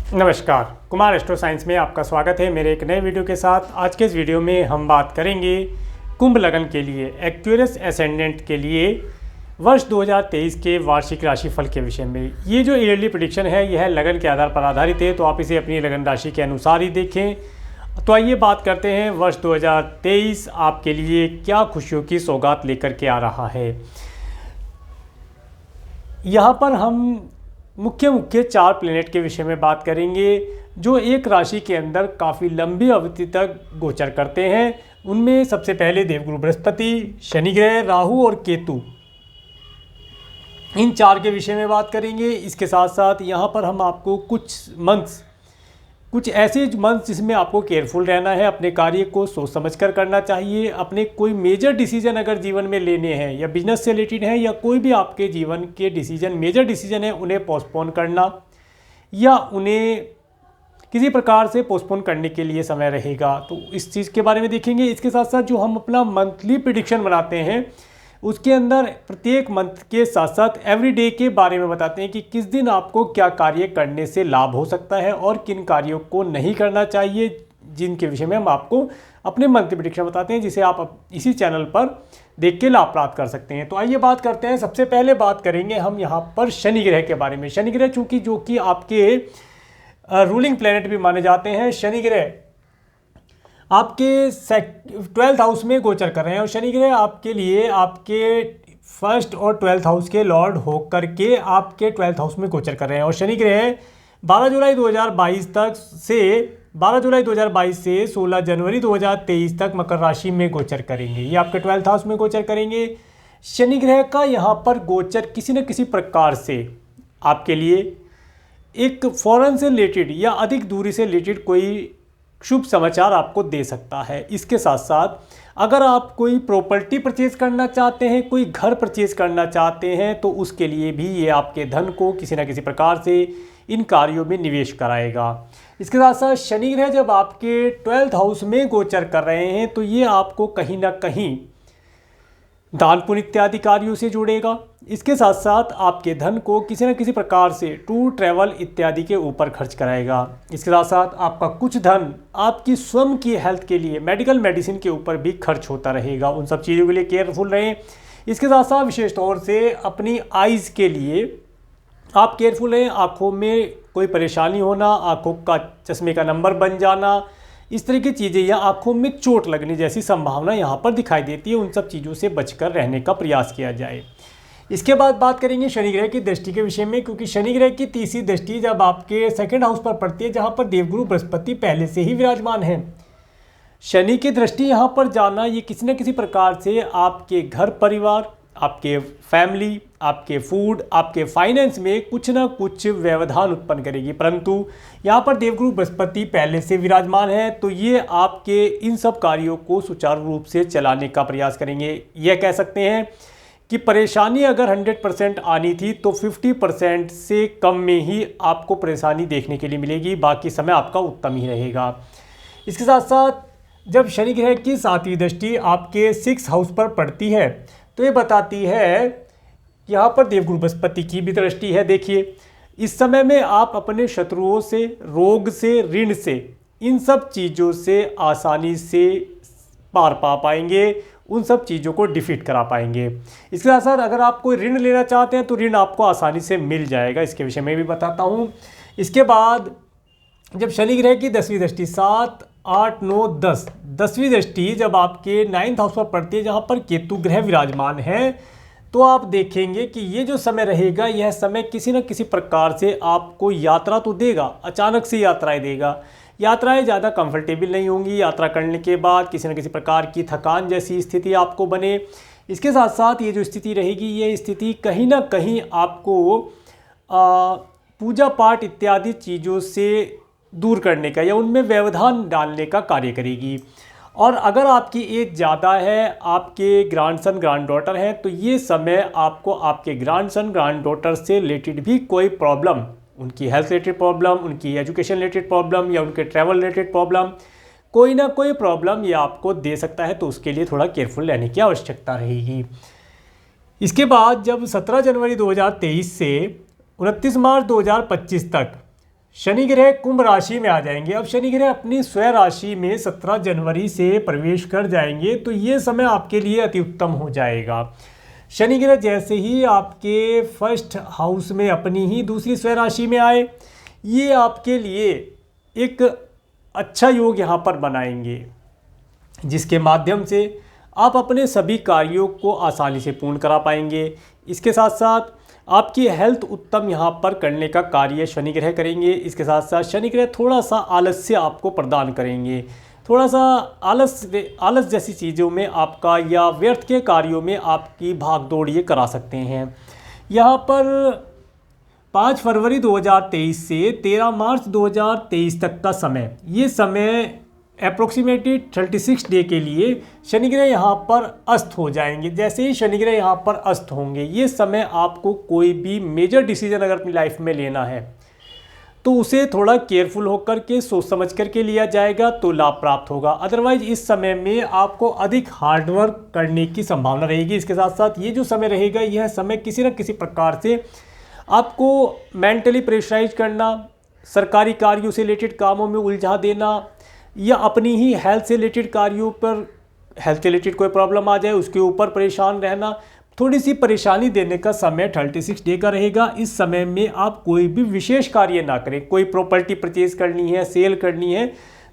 नमस्कार, Kumar astro science में आपका स्वागत है मेरे एक नए वीडियो के साथ। आज के इस वीडियो में हम बात करेंगे कुंभ लगन के लिए एक्वेरियस एसेंडेंट के लिए वर्ष 2023 के वार्षिक राशिफल के विषय में। ये जो ईयरली प्रेडिक्शन है यह लगन के आधार पर आधारित है, तो आप इसे अपनी लगन राशि के अनुसार ही देखें। तो आइए बात करते हैं वर्ष 2023 आपके लिए क्या खुशियों की सौगात लेकर के आ रहा है। यहाँ पर हम मुख्य 4 प्लेनेट के विषय में बात करेंगे जो एक राशि के अंदर काफ़ी लंबी अवधि तक गोचर करते हैं। उनमें सबसे पहले देवगुरु बृहस्पति, शनि ग्रह, राहु और केतु, इन 4 के विषय में बात करेंगे। इसके साथ साथ यहाँ पर हम आपको कुछ ऐसे मंथ्स जिसमें आपको केयरफुल रहना है, अपने कार्य को सोच समझ कर करना चाहिए। अपने कोई मेजर डिसीजन अगर जीवन में लेने हैं या बिजनेस से रिलेटेड है या कोई भी आपके जीवन के डिसीजन मेजर डिसीजन है, उन्हें पोस्टपोन करना या उन्हें किसी प्रकार से पोस्टपोन करने के लिए समय रहेगा, तो इस चीज़ के बारे में देखेंगे। इसके साथ साथ जो हम अपना मंथली प्रेडिक्शन बनाते हैं उसके अंदर प्रत्येक मंथ के साथ साथ एवरी डे के बारे में बताते हैं कि किस दिन आपको क्या कार्य करने से लाभ हो सकता है और किन कार्यों को नहीं करना चाहिए, जिनके विषय में हम आपको अपने मंथली प्रेडिक्शन बताते हैं, जिसे आप इसी चैनल पर देख के लाभ प्राप्त कर सकते हैं। तो आइए बात करते हैं। सबसे पहले बात करेंगे हम यहाँ पर शनि ग्रह के बारे में। शनि ग्रह चूँकि जो कि आपके रूलिंग प्लैनेट भी माने जाते हैं, शनि ग्रह आपके 12th हाउस में गोचर कर रहे हैं और शनि ग्रह आपके लिए आपके 1st और 12th हाउस के लॉर्ड होकर के आपके 12th हाउस में गोचर कर रहे हैं। और शनि ग्रह 12 जुलाई 2022 से 16 जनवरी 2023 तक मकर राशि में गोचर करेंगे। ये आपके 12th हाउस में गोचर करेंगे। शनि ग्रह का यहाँ पर गोचर किसी न किसी प्रकार से आपके लिए एक फॉरेन से रिलेटेड या अधिक दूरी से रिलेटेड कोई शुभ समाचार आपको दे सकता है। इसके साथ साथ अगर आप कोई प्रॉपर्टी परचेज करना चाहते हैं, कोई घर परचेज करना चाहते हैं, तो उसके लिए भी ये आपके धन को किसी न किसी प्रकार से इन कार्यों में निवेश कराएगा। इसके साथ साथ शनि ग्रह जब आपके 12th हाउस में गोचर कर रहे हैं तो ये आपको कहीं ना कहीं दान पुण्य इत्यादि कार्यों से जुड़ेगा। इसके साथ साथ आपके धन को किसी न किसी प्रकार से टूर ट्रैवल इत्यादि के ऊपर खर्च कराएगा। इसके साथ साथ आपका कुछ धन आपकी स्वयं की हेल्थ के लिए मेडिकल मेडिसिन के ऊपर भी खर्च होता रहेगा। उन सब चीज़ों के लिए केयरफुल रहें। इसके साथ साथ विशेष तौर से अपनी आइज़ के लिए आप केयरफुल रहें। आँखों में कोई परेशानी होना, आँखों का चश्मे का नंबर बन जाना, इस तरह की चीज़ें या आँखों में चोट लगने जैसी संभावना यहाँ पर दिखाई देती है। उन सब चीज़ों से बचकर रहने का प्रयास किया जाए। इसके बाद बात करेंगे शनि ग्रह की दृष्टि के विषय में, क्योंकि शनि ग्रह की तीसरी दृष्टि जब आपके 2nd हाउस पर पड़ती है जहाँ पर देवगुरु बृहस्पति पहले से ही विराजमान है, शनि की दृष्टि यहाँ पर जाना ये किसी न किसी प्रकार से आपके घर परिवार, आपके फैमिली, आपके फूड, आपके फाइनेंस में कुछ ना कुछ व्यवधान उत्पन्न करेगी। परंतु यहाँ पर देवगुरु बृहस्पति पहले से विराजमान है तो ये आपके इन सब कार्यों को सुचारू रूप से चलाने का प्रयास करेंगे। यह कह सकते हैं कि परेशानी अगर 100% आनी थी तो 50% से कम में ही आपको परेशानी देखने के लिए मिलेगी, बाकी समय आपका उत्तम ही रहेगा। इसके साथ साथ जब शनि ग्रह की 7वीं दृष्टि आपके 6th हाउस पर पड़ती है तो ये बताती है यहाँ पर देवगुरु बृहस्पति की भी दृष्टि है। देखिए, इस समय में आप अपने शत्रुओं से, रोग से, ऋण से, इन सब चीज़ों से आसानी से पार पा पाएंगे, उन सब चीज़ों को डिफीट करा पाएंगे। इसके साथ साथ अगर आप कोई ऋण लेना चाहते हैं तो ऋण आपको आसानी से मिल जाएगा, इसके विषय में भी बताता हूँ। इसके बाद जब शनि ग्रह की 10वीं दृष्टि 7, 8, 9, 10वीं दृष्टि जब आपके 9th हाउस पर पड़ती है जहाँ पर केतु ग्रह विराजमान है, तो आप देखेंगे कि ये जो समय रहेगा यह समय किसी न किसी प्रकार से आपको यात्रा तो देगा, अचानक से यात्राएं देगा। यात्राएं ज़्यादा कंफर्टेबल नहीं होंगी। यात्रा करने के बाद किसी न किसी प्रकार की थकान जैसी स्थिति आपको बने। इसके साथ साथ ये जो स्थिति रहेगी ये स्थिति कहीं ना कहीं आपको पूजा पाठ इत्यादि चीज़ों से दूर करने का या उनमें व्यवधान डालने का कार्य करेगी। और अगर आपकी एज ज़्यादा है, आपके ग्रैंडसन ग्रैंड डॉटर हैं, तो ये समय आपको आपके ग्रैंडसन ग्रैंड डॉटर से रिलेटेड भी कोई प्रॉब्लम, उनकी हेल्थ रिलेटेड प्रॉब्लम, उनकी एजुकेशन रिलेटेड प्रॉब्लम या उनके ट्रैवल रिलेटेड प्रॉब्लम, कोई ना कोई प्रॉब्लम ये आपको दे सकता है, तो उसके लिए थोड़ा केयरफुल रहने की आवश्यकता रहेगी। इसके बाद जब 17 जनवरी 2023 से 29 मार्च 2025 तक शनि ग्रह कुंभ राशि में आ जाएंगे। अब शनि ग्रह अपनी स्वयं राशि में 17 जनवरी से प्रवेश कर जाएंगे, तो ये समय आपके लिए अति उत्तम हो जाएगा। शनि ग्रह जैसे ही आपके फर्स्ट हाउस में अपनी ही दूसरी स्वयं राशि में आए, ये आपके लिए एक अच्छा योग यहाँ पर बनाएंगे, जिसके माध्यम से आप अपने सभी कार्यों को आसानी से पूर्ण करा पाएंगे। इसके साथ साथ आपकी हेल्थ उत्तम यहाँ पर करने का कार्य शनि ग्रह करेंगे। इसके साथ साथ शनि ग्रह थोड़ा सा आलस्य आपको प्रदान करेंगे, थोड़ा सा आलस जैसी चीज़ों में आपका या व्यर्थ के कार्यों में आपकी भागदौड़ ये करा सकते हैं। यहाँ पर 5 फरवरी 2023 से 13 मार्च 2023 तक का समय, ये समय अप्रोक्सीमेटली 36 डे के लिए शनि ग्रह यहाँ पर अस्त हो जाएंगे। जैसे ही शनि ग्रह यहाँ पर अस्त होंगे, ये समय आपको कोई भी मेजर डिसीजन अगर अपनी लाइफ में लेना है तो उसे थोड़ा केयरफुल होकर के सोच समझ करके लिया जाएगा तो लाभ प्राप्त होगा। अदरवाइज इस समय में आपको अधिक हार्डवर्क करने की संभावना रहेगी। इसके साथ साथ ये जो समय रहेगा, यह समय किसी न किसी प्रकार से आपको मेंटली प्रेशराइज करना, सरकारी कार्यों से रिलेटेड कामों में उलझा देना, या अपनी ही हेल्थ से रिलेटेड कार्यों पर, हेल्थ से रिलेटेड कोई प्रॉब्लम आ जाए उसके ऊपर परेशान रहना, थोड़ी सी परेशानी देने का समय 36 डे का रहेगा। इस समय में आप कोई भी विशेष कार्य ना करें। कोई प्रॉपर्टी परचेज करनी है, सेल करनी है,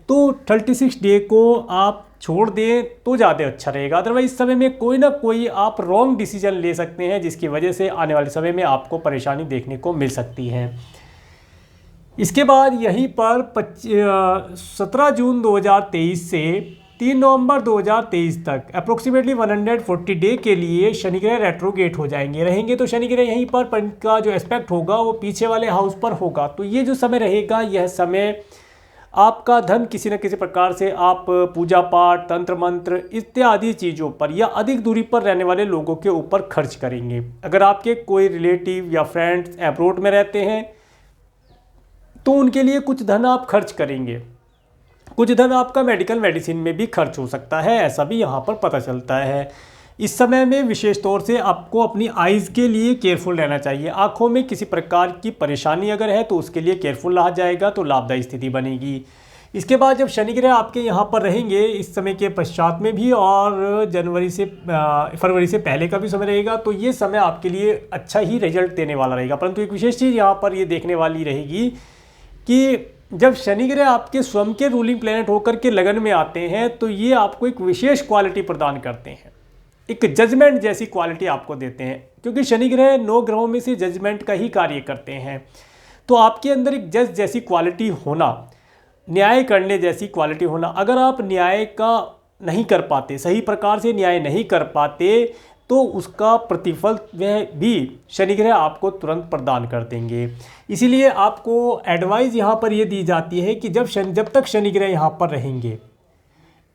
तो 36 डे को आप छोड़ दें तो ज़्यादा अच्छा रहेगा। अदरवाइज इस समय में कोई ना कोई आप रॉन्ग डिसीजन ले सकते हैं, जिसकी वजह से आने वाले समय में आपको परेशानी देखने को मिल सकती है। इसके बाद यहीं पर 17 जून 2023 से 3 नवंबर 2023 तक अप्रोक्सीमेटली 140 डे के लिए शनि ग्रह रेट्रोगेट हो जाएंगे, रहेंगे। तो शनि ग्रह यहीं पर का जो एस्पेक्ट होगा वो पीछे वाले हाउस पर होगा। तो ये जो समय रहेगा, यह समय आपका धन किसी न किसी प्रकार से आप पूजा पाठ, तंत्र मंत्र इत्यादि चीज़ों पर या अधिक दूरी पर रहने वाले लोगों के ऊपर खर्च करेंगे। अगर आपके कोई रिलेटिव या फ्रेंड्स अब्रॉड में रहते हैं तो उनके लिए कुछ धन आप खर्च करेंगे। कुछ धन आपका मेडिसिन में भी खर्च हो सकता है, ऐसा भी यहाँ पर पता चलता है। इस समय में विशेष तौर से आपको अपनी आइज़ के लिए केयरफुल रहना चाहिए। आँखों में किसी प्रकार की परेशानी अगर है तो उसके लिए केयरफुल रहा जाएगा तो लाभदायी स्थिति बनेगी। इसके बाद जब शनि ग्रह आपके यहाँ पर रहेंगे, इस समय के पश्चात में भी और फरवरी से पहले का भी समय रहेगा, तो ये समय आपके लिए अच्छा ही रिजल्ट देने वाला रहेगा। परंतु एक विशेष चीज़ यहाँ पर ये देखने वाली रहेगी कि जब शनि ग्रह आपके स्वयं के रूलिंग प्लैनेट होकर के लगन में आते हैं तो ये आपको एक विशेष क्वालिटी प्रदान करते हैं, एक जजमेंट जैसी क्वालिटी आपको देते हैं, क्योंकि शनि ग्रह 9 ग्रहों में से जजमेंट का ही कार्य करते हैं। तो आपके अंदर एक जज जैसी क्वालिटी होना, न्याय करने जैसी क्वालिटी होना, अगर आप न्याय का नहीं कर पाते, सही प्रकार से न्याय नहीं कर पाते, तो उसका प्रतिफल वह भी शनि ग्रह आपको तुरंत प्रदान कर देंगे। इसीलिए आपको एडवाइस यहाँ पर ये दी जाती है कि जब तक शनि ग्रह यहाँ पर रहेंगे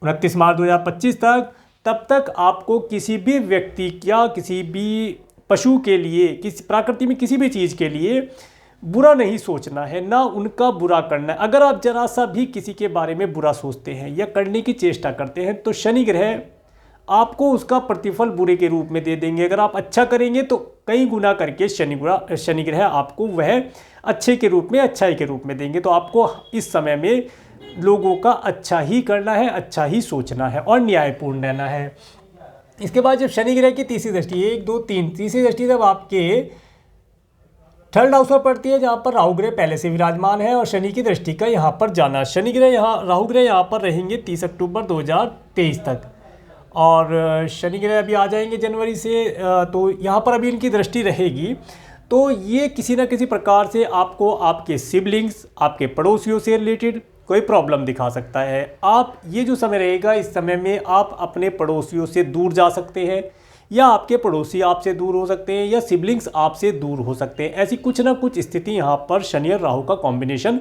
29 मार्च 2025 तक, तब तक आपको किसी भी व्यक्ति या किसी भी पशु के लिए, किसी प्रकृति में किसी भी चीज़ के लिए बुरा नहीं सोचना है, ना उनका बुरा करना है। अगर आप जरा सा भी किसी के बारे में बुरा सोचते हैं या करने की चेष्टा करते हैं तो शनि ग्रह आपको उसका प्रतिफल बुरे के रूप में दे देंगे। अगर आप अच्छा करेंगे तो कई गुना करके शनि ग्रह आपको वह अच्छे के रूप में, अच्छाई के रूप में देंगे। तो आपको इस समय में लोगों का अच्छा ही करना है, अच्छा ही सोचना है और न्यायपूर्ण रहना है। इसके बाद जब शनि ग्रह की तीसरी दृष्टि, 1 2 3 तीसरी दृष्टि जब आपके 3rd हाउस पर पड़ती है, जहाँ पर राहु ग्रह पहले से विराजमान है और शनि की दृष्टि का यहाँ पर जाना, शनि ग्रह राहु ग्रह यहाँ पर रहेंगे 30 अक्टूबर 2023 तक, और शनि ग्रह अभी आ जाएंगे जनवरी से, तो यहाँ पर अभी इनकी दृष्टि रहेगी। तो ये किसी न किसी प्रकार से आपको आपके सिबलिंग्स, आपके पड़ोसियों से रिलेटेड कोई प्रॉब्लम दिखा सकता है। आप ये जो समय रहेगा, इस समय में आप अपने पड़ोसियों से दूर जा सकते हैं, या आपके पड़ोसी आपसे दूर हो सकते हैं, या सिबलिंग्स आपसे दूर हो सकते हैं। ऐसी कुछ ना कुछ स्थिति यहाँ पर शनि और राहु का कॉम्बिनेशन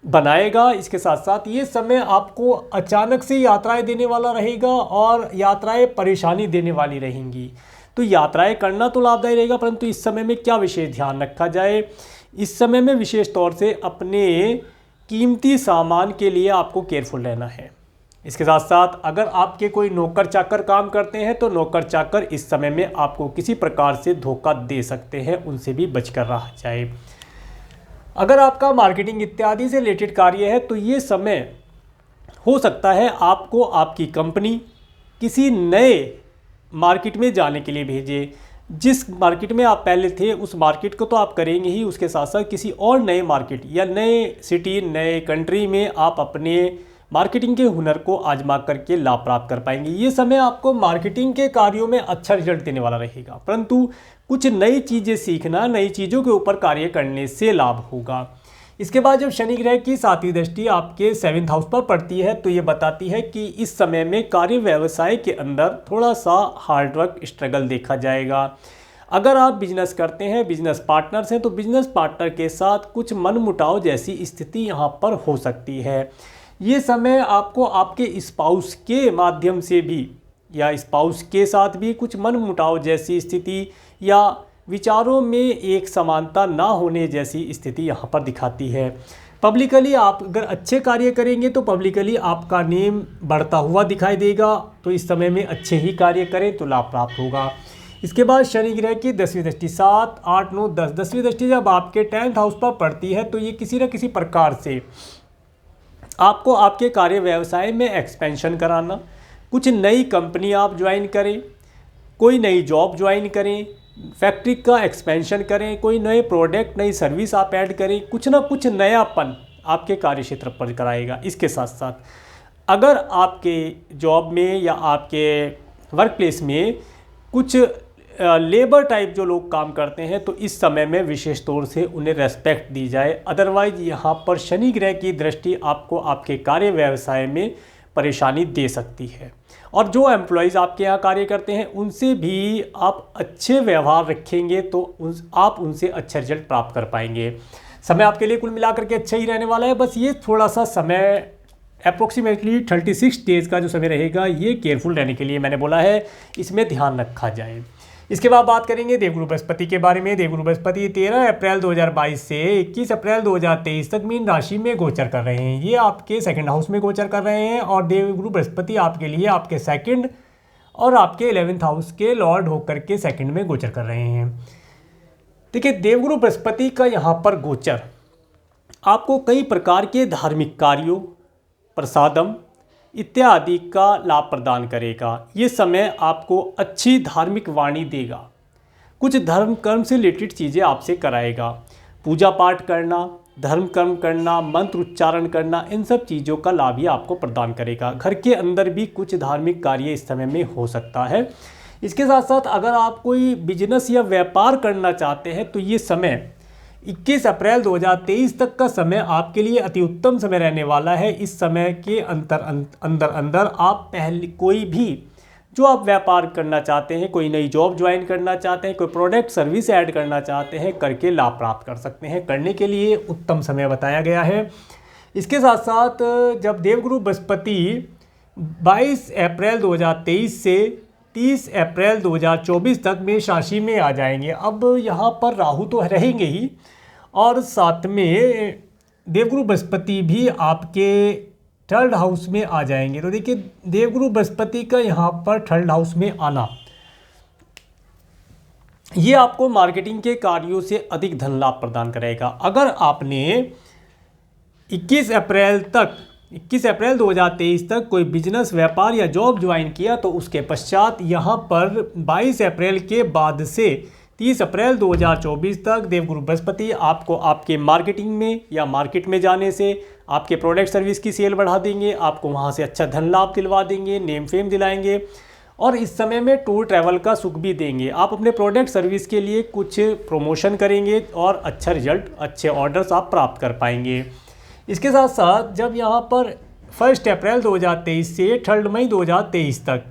बनाएगा। इसके साथ साथ ये समय आपको अचानक से यात्राएं देने वाला रहेगा और यात्राएं परेशानी देने वाली रहेंगी। तो यात्राएं करना तो लाभदायी रहेगा, परंतु इस समय में क्या विशेष ध्यान रखा जाए, इस समय में विशेष तौर से अपने कीमती सामान के लिए आपको केयरफुल रहना है। इसके साथ साथ अगर आपके कोई नौकर चाकर काम करते हैं तो नौकर चाकर इस समय में आपको किसी प्रकार से धोखा दे सकते हैं, उनसे भी बचकर रहा जाए। अगर आपका मार्केटिंग इत्यादि से रिलेटेड कार्य है तो ये समय हो सकता है आपको आपकी कंपनी किसी नए मार्केट में जाने के लिए भेजे। जिस मार्केट में आप पहले थे उस मार्केट को तो आप करेंगे ही, उसके साथ साथ किसी और नए मार्केट या नए सिटी, नए कंट्री में आप अपने मार्केटिंग के हुनर को आजमा करके लाभ प्राप्त कर पाएंगे। ये समय आपको मार्केटिंग के कार्यों में अच्छा रिजल्ट देने वाला रहेगा, परंतु कुछ नई चीज़ें सीखना, नई चीज़ों के ऊपर कार्य करने से लाभ होगा। इसके बाद जब शनि ग्रह की 7वीं दृष्टि आपके 7th हाउस पर पड़ती है तो ये बताती है कि इस समय में कार्य व्यवसाय के अंदर थोड़ा सा हार्डवर्क, स्ट्रगल देखा जाएगा। अगर आप बिजनेस करते हैं, बिजनेस पार्टनर्स हैं, तो बिजनेस पार्टनर के साथ कुछ मनमुटाव जैसी स्थिति यहाँ पर हो सकती है। ये समय आपको आपके स्पाउस के माध्यम से भी या स्पाउस के साथ भी कुछ मनमुटाव जैसी स्थिति या विचारों में एक समानता ना होने जैसी स्थिति यहाँ पर दिखाती है। पब्लिकली आप अगर अच्छे कार्य करेंगे तो पब्लिकली आपका नेम बढ़ता हुआ दिखाई देगा, तो इस समय में अच्छे ही कार्य करें तो लाभ प्राप्त होगा। इसके बाद शनि ग्रह की 10वीं दृष्टि 7, 8, 9, 10 10वीं दृष्टि जब आपके 10th हाउस पर पड़ती है तो ये किसी न किसी प्रकार से आपको आपके कार्य व्यवसाय में एक्सपेंशन कराना, कुछ नई कंपनी आप ज्वाइन करें, कोई नई जॉब ज्वाइन करें, फैक्ट्री का एक्सपेंशन करें, कोई नए प्रोडक्ट, नई सर्विस आप ऐड करें, कुछ ना कुछ नयापन आपके कार्य क्षेत्र पर कराएगा। इसके साथ साथ अगर आपके जॉब में या आपके वर्क प्लेस में कुछ लेबर टाइप जो लोग काम करते हैं तो इस समय में विशेष तौर से उन्हें रेस्पेक्ट दी जाए। अदरवाइज यहाँ पर शनि ग्रह की दृष्टि आपको आपके कार्य व्यवसाय में परेशानी दे सकती है। और जो एम्प्लॉयज़ आपके यहाँ कार्य करते हैं उनसे भी आप अच्छे व्यवहार रखेंगे तो आप उनसे अच्छा रिजल्ट प्राप्त कर पाएंगे। समय आपके लिए कुल मिलाकर के अच्छा ही रहने वाला है। बस ये थोड़ा सा समय अप्रोक्सीमेटली 36 डेज़ का जो समय रहेगा ये केयरफुल रहने के लिए मैंने बोला है, इसमें ध्यान रखा जाए। इसके बाद बात करेंगे देवगुरु बृहस्पति के बारे में। देवगुरु बृहस्पति 13 अप्रैल 2022 से 21 अप्रैल 2023 तक मीन राशि में गोचर कर रहे हैं। ये आपके 2nd हाउस में गोचर कर रहे हैं और देवगुरु बृहस्पति आपके लिए आपके 2nd और आपके 11th हाउस के लॉर्ड होकर के 2nd में गोचर कर रहे हैं। देखिए, देवगुरु बृहस्पति का यहाँ पर गोचर आपको कई प्रकार के धार्मिक कार्यों, प्रसादम इत्यादि का लाभ प्रदान करेगा। ये समय आपको अच्छी धार्मिक वाणी देगा, कुछ धर्म कर्म से रिलेटेड चीज़ें आपसे कराएगा। पूजा पाठ करना, धर्म कर्म करना, मंत्र उच्चारण करना, इन सब चीज़ों का लाभ ही आपको प्रदान करेगा। घर के अंदर भी कुछ धार्मिक कार्य इस समय में हो सकता है। इसके साथ साथ अगर आप कोई बिजनेस या व्यापार करना चाहते हैं तो ये समय 21 अप्रैल 2023 तक का समय आपके लिए अति उत्तम समय रहने वाला है। इस समय के अंदर आप पहले कोई भी जो आप व्यापार करना चाहते हैं, कोई नई जॉब ज्वाइन करना चाहते हैं, कोई प्रोडक्ट सर्विस ऐड करना चाहते हैं, करके लाभ प्राप्त कर सकते हैं। करने के लिए उत्तम समय बताया गया है। इसके साथ साथ जब देवगुरु बृहस्पति 22 अप्रैल 2023 से 30 अप्रैल 2024 तक मेष राशि में आ जाएंगे। अब यहाँ पर राहु तो रहेंगे ही और साथ में देवगुरु बृहस्पति भी आपके 3rd हाउस में आ जाएंगे। तो देखिए, देवगुरु बृहस्पति का यहाँ पर 3rd हाउस में आना ये आपको मार्केटिंग के कार्यों से अधिक धन लाभ प्रदान करेगा। अगर आपने 21 अप्रैल 2023 तक कोई बिजनेस, व्यापार या जॉब ज्वाइन किया तो उसके पश्चात यहाँ पर 22 अप्रैल के बाद से 30 अप्रैल 2024 तक देवगुरु बृहस्पति आपको आपके मार्केटिंग में या मार्केट में जाने से आपके प्रोडक्ट सर्विस की सेल बढ़ा देंगे, आपको वहाँ से अच्छा धन लाभ दिलवा देंगे, नेम फेम दिलाएंगे और इस समय में टूर ट्रैवल का सुख भी देंगे। आप अपने प्रोडक्ट सर्विस के लिए कुछ प्रमोशन करेंगे और अच्छा रिजल्ट, अच्छे ऑर्डर्स आप प्राप्त कर पाएंगे। इसके साथ साथ जब यहाँ पर 1 अप्रैल 2023 से 3 मई 2023 तक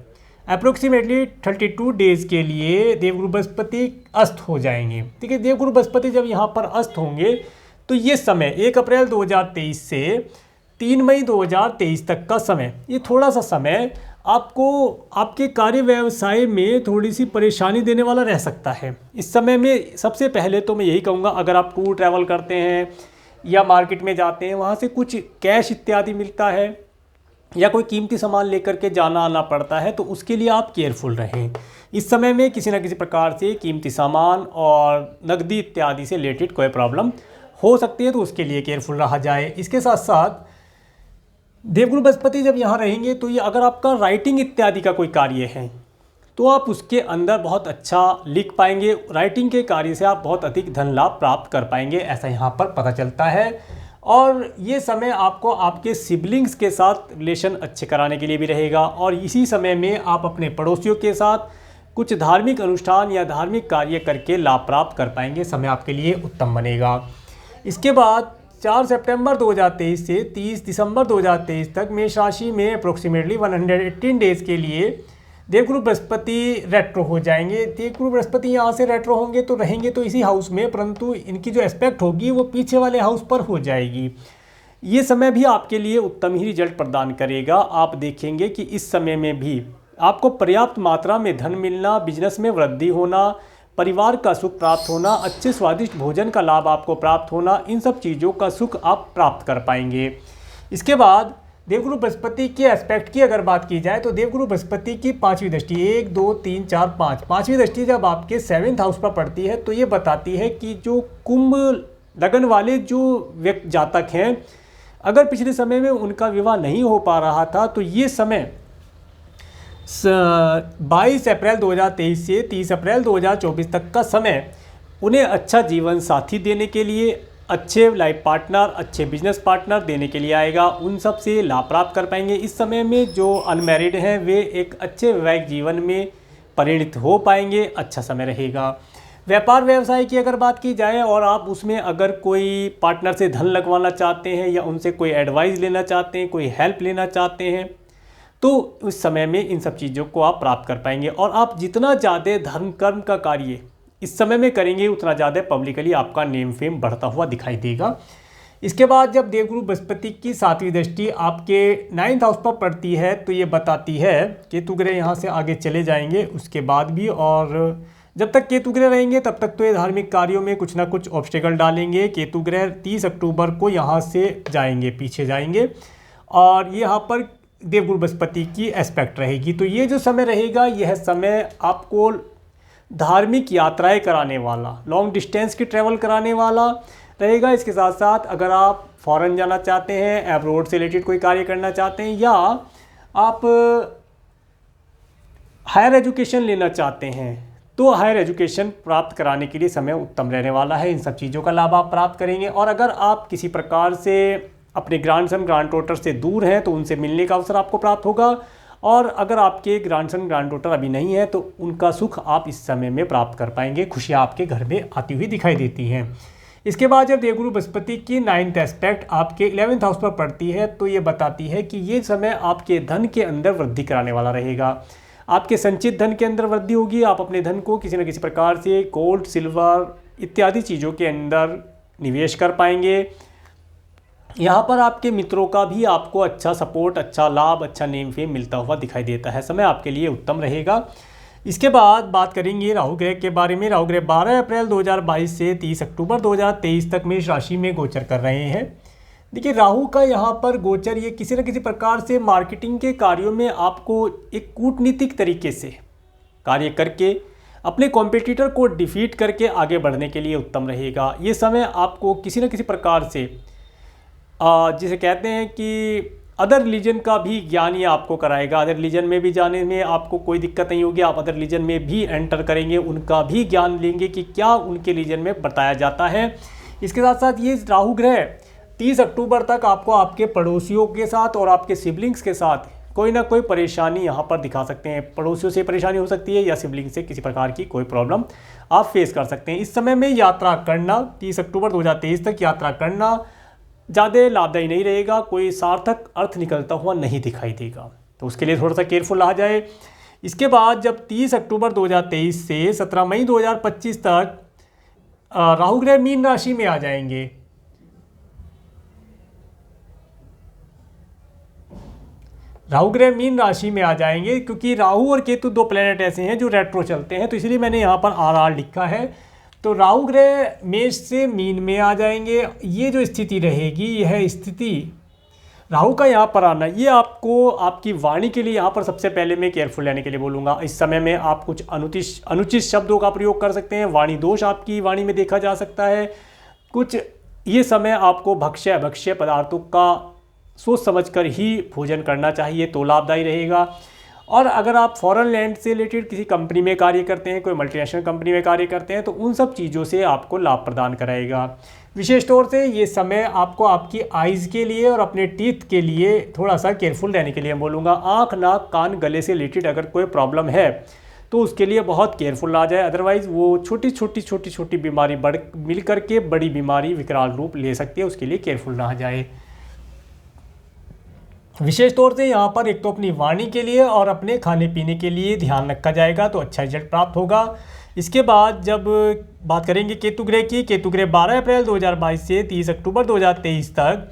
अप्रोक्सीमेटली 32 डेज़ के लिए देवगुरु बृहस्पति अस्त हो जाएंगे। ठीक है, देवगुरु बृहस्पति जब यहाँ पर अस्त होंगे तो ये समय 1 अप्रैल 2023 से 3 मई 2023 तक का समय, ये थोड़ा सा समय आपको आपके कार्य व्यवसाय में थोड़ी सी परेशानी देने वाला रह सकता है। इस समय में सबसे पहले तो मैं यही कहूँगा, अगर आप टूर ट्रैवल करते हैं या मार्केट में जाते हैं, वहाँ से कुछ कैश इत्यादि मिलता है या कोई कीमती सामान लेकर के जाना आना पड़ता है तो उसके लिए आप केयरफुल रहें। इस समय में किसी न किसी प्रकार से कीमती सामान और नकदी इत्यादि से रिलेटेड कोई प्रॉब्लम हो सकती है, तो उसके लिए केयरफुल रहा जाए। इसके साथ साथ देवगुरु बृहस्पति जब यहाँ रहेंगे तो ये अगर आपका राइटिंग इत्यादि का कोई कार्य है तो आप उसके अंदर बहुत अच्छा लिख पाएंगे। राइटिंग के कार्य से आप बहुत अधिक धन लाभ प्राप्त कर पाएंगे, ऐसा यहाँ पर पता चलता है। और ये समय आपको आपके सिबलिंग्स के साथ रिलेशन अच्छे कराने के लिए भी रहेगा। और इसी समय में आप अपने पड़ोसियों के साथ कुछ धार्मिक अनुष्ठान या धार्मिक कार्य करके लाभ प्राप्त कर पाएंगे। समय आपके लिए उत्तम बनेगा। इसके बाद 4 सितंबर 2023 से 30 दिसंबर 2023 तक मेष राशि में अप्रोक्सीमेटली 118 डेज़ के लिए देवगुरु बृहस्पति रेट्रो हो जाएंगे। देवगुरु बृहस्पति यहाँ से रेट्रो होंगे तो रहेंगे तो इसी हाउस में, परंतु इनकी जो एस्पेक्ट होगी वो पीछे वाले हाउस पर हो जाएगी। ये समय भी आपके लिए उत्तम ही रिजल्ट प्रदान करेगा। आप देखेंगे कि इस समय में भी आपको पर्याप्त मात्रा में धन मिलना, बिजनेस में वृद्धि होना, परिवार का सुख प्राप्त होना, अच्छे स्वादिष्ट भोजन का लाभ आपको प्राप्त होना, इन सब चीज़ों का सुख आप प्राप्त कर पाएंगे। इसके बाद देवगुरु बृहस्पति के एस्पेक्ट की अगर बात की जाए तो देवगुरु बृहस्पति की 5वीं दृष्टि 1 2 3 4 5 5वीं दृष्टि जब आपके 7th हाउस पर पड़ती है तो ये बताती है कि जो कुंभ लगन वाले जो व्यक्ति जातक हैं, अगर पिछले समय में उनका विवाह नहीं हो पा रहा था तो ये समय 22 अप्रैल 2023 से 30 अप्रैल 2024 तक का समय उन्हें अच्छा जीवन साथी देने के लिए, अच्छे लाइफ पार्टनर, अच्छे बिजनेस पार्टनर देने के लिए आएगा। उन सब से लाभ प्राप्त कर पाएंगे। इस समय में जो अनमैरिड हैं वे एक अच्छे वैवाहिक जीवन में परिणित हो पाएंगे। अच्छा समय रहेगा। व्यापार व्यवसाय की अगर बात की जाए और आप उसमें अगर कोई पार्टनर से धन लगवाना चाहते हैं या उनसे कोई एडवाइस लेना चाहते हैं, कोई हेल्प लेना चाहते हैं, तो उस समय में इन सब चीज़ों को आप प्राप्त कर पाएंगे। और आप जितना ज़्यादा धर्म कर्म का कार्य इस समय में करेंगे उतना ज़्यादा पब्लिकली आपका नेम फेम बढ़ता हुआ दिखाई देगा। इसके बाद जब देवगुरु बृहस्पति की 7वीं दृष्टि आपके 9th हाउस पर पड़ती है तो ये बताती है केतु ग्रह यहाँ से आगे चले जाएंगे उसके बाद भी, और जब तक केतु ग्रह रहेंगे तब तक तो ये धार्मिक कार्यों में कुछ ना कुछ ऑब्स्टेकल डालेंगे। केतु ग्रह 30 अक्टूबर को यहाँ से जाएंगे, पीछे जाएंगे, और यहाँ पर देवगुरु बृहस्पति की एस्पेक्ट रहेगी। तो ये जो समय रहेगा यह समय आपको धार्मिक यात्राएं कराने वाला, लॉन्ग डिस्टेंस की ट्रैवल कराने वाला रहेगा। इसके साथ साथ अगर आप फॉरेन जाना चाहते हैं, एब्रोड से रिलेटेड कोई कार्य करना चाहते हैं, या आप हायर एजुकेशन लेना चाहते हैं तो हायर एजुकेशन प्राप्त कराने के लिए समय उत्तम रहने वाला है। इन सब चीज़ों का लाभ आप प्राप्त करेंगे। और अगर आप किसी प्रकार से अपने ग्रैंडसन ग्रैंड डॉटर से दूर हैं तो उनसे मिलने का अवसर आपको प्राप्त होगा। और अगर आपके ग्रैंडसन ग्रैंड डॉटर अभी नहीं है तो उनका सुख आप इस समय में प्राप्त कर पाएंगे। खुशियाँ आपके घर में आती हुई दिखाई देती हैं। इसके बाद जब देवगुरु बृहस्पति की 9th एस्पेक्ट आपके 11th हाउस पर पड़ती है तो ये बताती है कि ये समय आपके धन के अंदर वृद्धि कराने वाला रहेगा। आपके संचित धन के अंदर वृद्धि होगी। आप अपने धन को किसी न किसी प्रकार से गोल्ड, सिल्वर इत्यादि चीज़ों के अंदर निवेश कर पाएंगे। यहाँ पर आपके मित्रों का भी आपको अच्छा सपोर्ट, अच्छा लाभ, अच्छा नेम फेम मिलता हुआ दिखाई देता है। समय आपके लिए उत्तम रहेगा। इसके बाद बात करेंगे राहु ग्रह के बारे में। राहु ग्रह 12 अप्रैल 2022 से 30 अक्टूबर 2023 तक मेष राशि में गोचर कर रहे हैं। देखिए, राहु का यहाँ पर गोचर ये किसी न किसी प्रकार से मार्केटिंग के कार्यों में आपको एक कूटनीतिक तरीके से कार्य करके अपने कॉम्पिटिटर को डिफीट करके आगे बढ़ने के लिए उत्तम रहेगा। ये समय आपको किसी न किसी प्रकार से जिसे कहते हैं कि अदर रिलीजन का भी ज्ञान ये आपको कराएगा। अदर रिलीजन में भी जाने में आपको कोई दिक्कत नहीं होगी। आप अदर रिलीजन में भी एंटर करेंगे, उनका भी ज्ञान लेंगे कि क्या उनके रिलीजन में बताया जाता है। इसके साथ साथ ये राहु ग्रह 30 अक्टूबर तक आपको आपके पड़ोसियों के साथ और आपके सिबलिंग्स के साथ कोई ना कोई परेशानी यहाँ पर दिखा सकते हैं। पड़ोसियों से परेशानी हो सकती है या सिबलिंग से किसी प्रकार की कोई प्रॉब्लम आप फेस कर सकते हैं। इस समय में यात्रा करना, 30 अक्टूबर 2023 तक यात्रा करना ज़्यादा लाभदायी नहीं रहेगा। कोई सार्थक अर्थ निकलता हुआ नहीं दिखाई देगा, तो उसके लिए थोड़ा सा केयरफुल रहा जाए। इसके बाद जब 30 अक्टूबर 2023 से 17 मई 2025 तक राहु ग्रह मीन राशि में आ जाएंगे। राहु ग्रह मीन राशि में आ जाएंगे क्योंकि राहु और केतु दो प्लेनेट ऐसे हैं जो रेट्रो चलते हैं, तो इसलिए मैंने यहाँ पर RR लिखा है। तो राहु ग्रह मेष से मीन में आ जाएंगे। ये जो स्थिति रहेगी, यह स्थिति राहु का यहाँ पर आना, ये आपको आपकी वाणी के लिए यहाँ पर सबसे पहले मैं केयरफुल रहने के लिए बोलूँगा। इस समय में आप कुछ अनुचित शब्दों का प्रयोग कर सकते हैं। वाणी दोष आपकी वाणी में देखा जा सकता है। कुछ ये समय आपको भक्ष्य अभक्ष्य पदार्थों का सोच समझकर ही भोजन करना चाहिए तो लाभदायी रहेगा। और अगर आप फॉरेन लैंड से रिलेटेड किसी कंपनी में कार्य करते हैं, कोई मल्टीनेशनल कंपनी में कार्य करते हैं, तो उन सब चीज़ों से आपको लाभ प्रदान कराएगा। विशेष तौर से ये समय आपको आपकी आइज़ के लिए और अपने टीथ के लिए थोड़ा सा केयरफुल रहने के लिए बोलूँगा। आँख, नाक, कान, गले से रिलेटेड अगर कोई प्रॉब्लम है तो उसके लिए बहुत केयरफुल आ जाए, अदरवाइज़ वो छोटी छोटी बीमारी मिल करके बड़ी बीमारी विकराल रूप ले सकती है, उसके लिए केयरफुल रहा जाए। विशेष तौर से यहाँ पर एक तो अपनी वाणी के लिए और अपने खाने पीने के लिए ध्यान रखा जाएगा तो अच्छा रिजल्ट प्राप्त होगा। इसके बाद जब बात करेंगे केतु ग्रह की, केतु ग्रह 12 अप्रैल 2022 से 30 अक्टूबर 2023 तक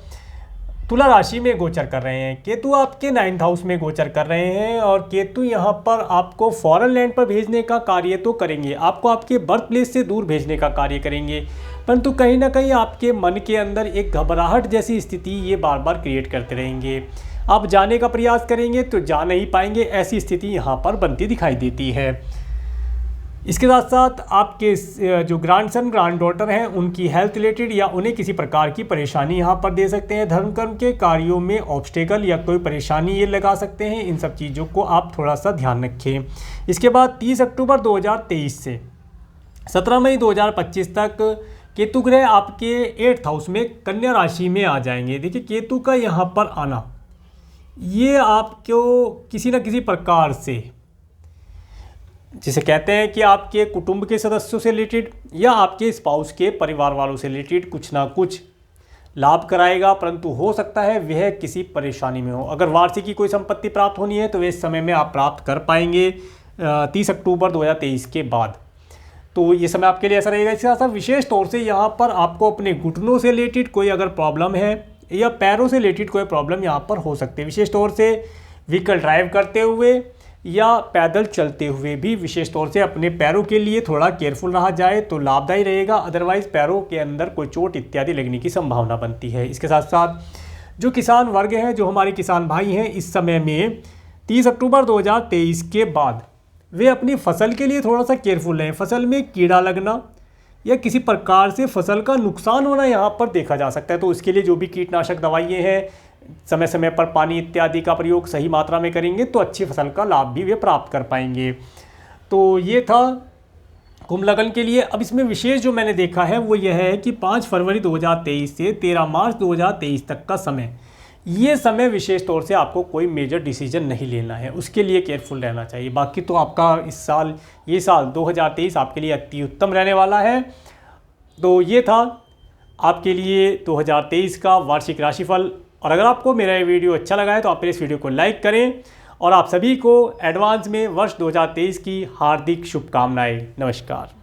तुला राशि में गोचर कर रहे हैं। केतु आपके 9th हाउस में गोचर कर रहे हैं और केतु यहाँ पर आपको फॉरेन लैंड पर भेजने का कार्य तो करेंगे, आपको आपके बर्थ प्लेस से दूर भेजने का कार्य करेंगे, परंतु कहीं ना कहीं आपके मन के अंदर एक घबराहट जैसी स्थिति ये बार बार क्रिएट करते रहेंगे। आप जाने का प्रयास करेंगे तो जा नहीं पाएंगे, ऐसी स्थिति यहाँ पर बनती दिखाई देती है। इसके साथ साथ आपके जो ग्रैंडसन ग्रैंड डॉटर हैं उनकी हेल्थ रिलेटेड या उन्हें किसी प्रकार की परेशानी यहाँ पर दे सकते हैं। धर्म कर्म के कार्यों में ऑब्स्टेकल या कोई परेशानी ये लगा सकते हैं, इन सब चीज़ों को आप थोड़ा सा ध्यान रखें। इसके बाद 30 अक्टूबर 2023 से 17 मई 2025 तक केतु ग्रह आपके 8th हाउस में कन्या राशि में आ जाएंगे। देखिए केतु का यहाँ पर आना ये आपको किसी न किसी प्रकार से, जिसे कहते हैं कि आपके कुटुंब के सदस्यों से रिलेटेड या आपके स्पाउस के परिवार वालों से रिलेटेड कुछ ना कुछ लाभ कराएगा, परंतु हो सकता है वह किसी परेशानी में हो। अगर वार्षिकी कोई संपत्ति प्राप्त होनी है तो वह इस समय में आप प्राप्त कर पाएंगे 30 अक्टूबर 2023 के बाद, तो ये समय आपके लिए ऐसा रहेगा। इसके साथ विशेष तौर से यहाँ पर आपको अपने घुटनों से रिलेटेड कोई अगर प्रॉब्लम है या पैरों से रिलेटेड कोई प्रॉब्लम यहाँ पर हो सकती है। विशेष तौर से व्हीकल ड्राइव करते हुए या पैदल चलते हुए भी विशेष तौर से अपने पैरों के लिए थोड़ा केयरफुल रहा जाए तो लाभदायी रहेगा, अदरवाइज़ पैरों के अंदर कोई चोट इत्यादि लगने की संभावना बनती है। इसके साथ साथ जो किसान वर्ग हैं, जो हमारे किसान भाई हैं, इस समय में 30 अक्टूबर 2023 के बाद वे अपनी फसल के लिए थोड़ा सा केयरफुल रहें। फसल में कीड़ा लगना या किसी प्रकार से फसल का नुकसान होना यहाँ पर देखा जा सकता है, तो उसके लिए जो भी कीटनाशक दवाइयाँ हैं समय समय पर पानी इत्यादि का प्रयोग सही मात्रा में करेंगे तो अच्छी फसल का लाभ भी वे प्राप्त कर पाएंगे। तो ये था कुंभ लग्न के लिए। अब इसमें विशेष जो मैंने देखा है वो यह है कि 5 फरवरी 2023 से 13 मार्च 2023 तक का समय, ये समय विशेष तौर से आपको कोई मेजर डिसीजन नहीं लेना है, उसके लिए केयरफुल रहना चाहिए। बाकी तो आपका ये साल 2023 आपके लिए अति उत्तम रहने वाला है। तो ये था आपके लिए 2023 का वार्षिक राशिफल। और अगर आपको मेरा ये वीडियो अच्छा लगा है तो आप इस वीडियो को लाइक करें और आप सभी को एडवांस में वर्ष 2023 की हार्दिक शुभकामनाएं। नमस्कार।